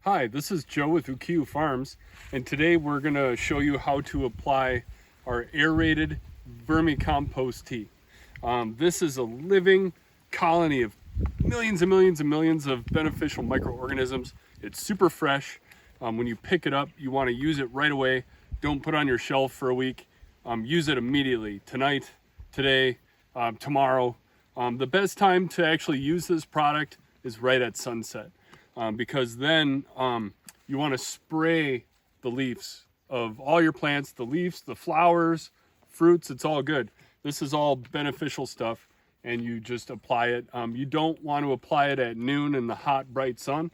Hi, this is Joe with Ukiu Farms, and today we're going to show you how to apply our aerated vermicompost tea. This is a living colony of millions and millions and millions of beneficial microorganisms. It's super fresh. When you pick it up, you want to use it right away. Don't put it on your shelf for a week. Use it immediately, tonight, today, tomorrow. The best time to actually use this product is right at sunset. Because then you want to spray the leaves of all your plants, the leaves, the flowers, fruits, it's all good. This is all beneficial stuff, and you just apply it. You don't want to apply it at noon in the hot, bright sun,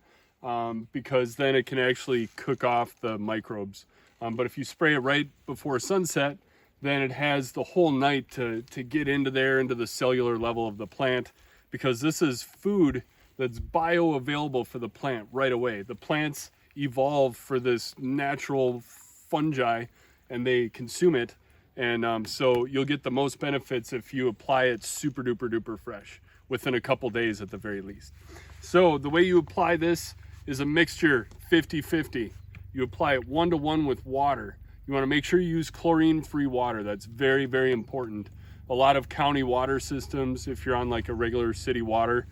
because then it can actually cook off the microbes. But if you spray it right before sunset, then it has the whole night to get into there, into the cellular level of the plant, because this is food that's bioavailable for the plant right away. The plants evolve for this natural fungi and they consume it. And so you'll get the most benefits if you apply it super duper duper fresh within a couple days at the very least. So the way you apply this is a mixture 50-50. You apply it 1-to-1 with water. You want to make sure you use chlorine-free water. That's very, very important. A lot of county water systems, if you're on like a regular city water,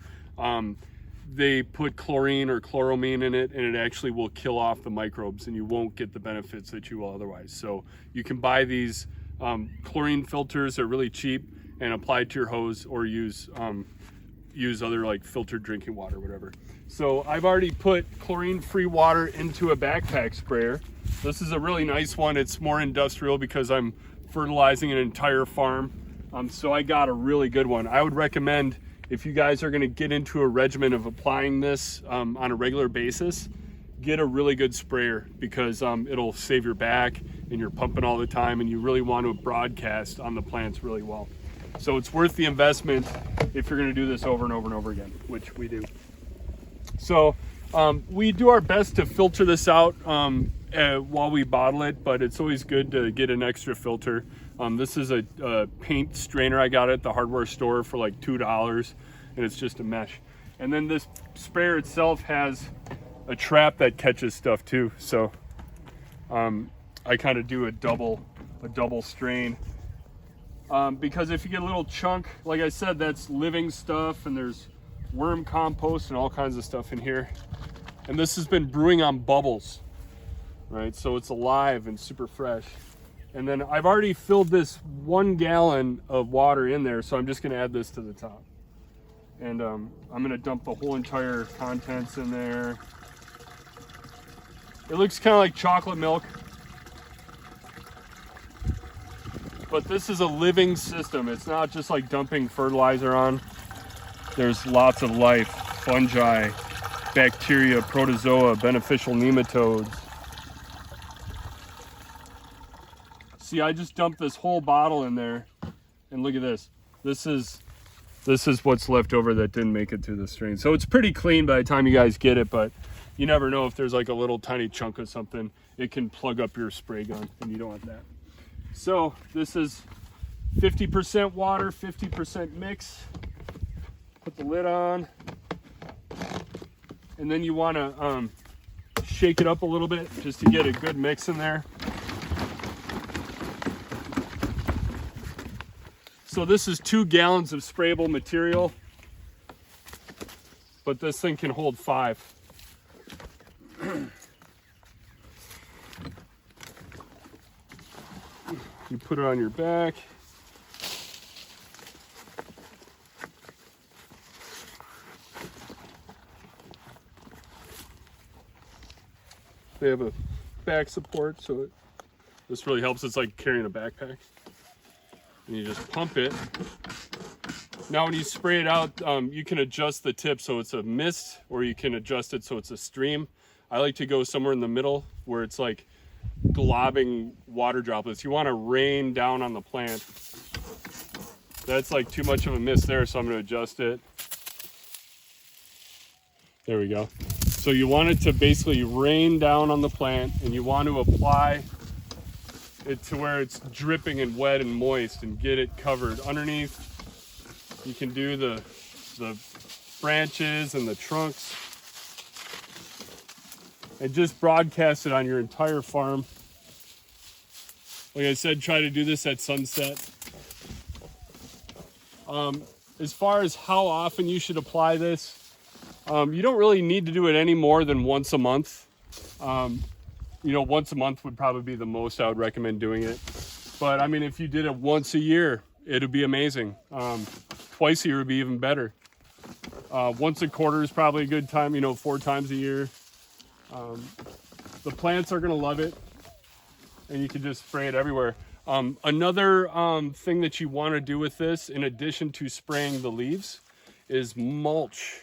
they put chlorine or chloramine in it, and it actually will kill off the microbes, and you won't get the benefits that you will otherwise. So you can buy these chlorine filters. They're really cheap, and apply it to your hose, or use other like filtered drinking water, whatever. So I've already put chlorine-free water into a backpack sprayer. This is a really nice one. It's more industrial because I'm fertilizing an entire farm. So I got a really good one. I would recommend, if you guys are going to get into a regimen of applying this on a regular basis, get a really good sprayer, because it'll save your back and you're pumping all the time, and you really want to broadcast on the plants really well. So it's worth the investment if you're going to do this over and over and over again, which we do. So we do our best to filter this out while we bottle it, but it's always good to get an extra filter. This is a paint strainer I got at the hardware store for like $2, and it's just a mesh. And then this sprayer itself has a trap that catches stuff too. So I kind of do a double strain, because if you get a little chunk, like I said, that's living stuff, and there's worm compost and all kinds of stuff in here. And this has been brewing on bubbles, right? So it's alive and super fresh. And then I've already filled this 1 gallon of water in there, so I'm just going to add this to the top. And I'm going to dump the whole entire contents in there. It looks kind of like chocolate milk, but this is a living system. It's not just like dumping fertilizer on. There's lots of life, fungi, bacteria, protozoa, beneficial nematodes. See, I just dumped this whole bottle in there, and look at this. This is what's left over that didn't make it through the strain. So it's pretty clean by the time you guys get it, but you never know if there's like a little tiny chunk of something. It can plug up your spray gun, and you don't want that. So this is 50% water, 50% mix. Put the lid on, and then you want to shake it up a little bit just to get a good mix in there. So this is 2 gallons of sprayable material, but this thing can hold 5. You put it on your back. They have a back support, so this really helps. It's like carrying a backpack. And you just pump it. Now when you spray it out, you can adjust the tip so it's a mist, or you can adjust it so it's a stream. I like to go somewhere in the middle where it's like globbing water droplets. You want to rain down on the plant. That's like too much of a mist there, so I'm going to adjust it. There we go. So you want it to basically rain down on the plant, and you want to apply it to where it's dripping and wet and moist, and get it covered underneath. You can do the branches and the trunks. and just broadcast it on your entire farm. Like I said, try to do this at sunset. As far as how often you should apply this, you don't really need to do it any more than once a month. You know, once a month would probably be the most I would recommend doing it. But I mean, if you did it once a year, it'd be amazing. Twice a year would be even better. Once a quarter is probably a good time, you know, 4 times a year. The plants are gonna love it, and you can just spray it everywhere. Another thing that you wanna do with this, in addition to spraying the leaves, is mulch.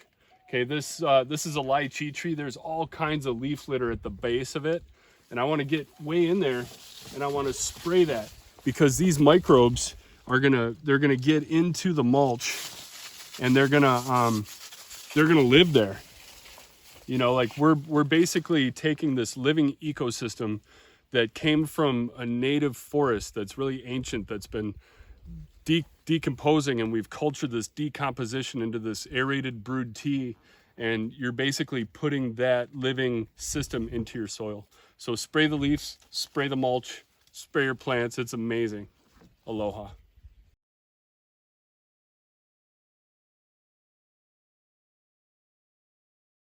Okay, this is a lychee tree. There's all kinds of leaf litter at the base of it. And I wanna get way in there and I wanna spray that, because these microbes are they're gonna get into the mulch, and they're gonna live there. You know, like we're basically taking this living ecosystem that came from a native forest that's really ancient, that's been decomposing, and we've cultured this decomposition into this aerated brewed tea, and you're basically putting that living system into your soil. So spray the leaves, spray the mulch, spray your plants. It's amazing. Aloha.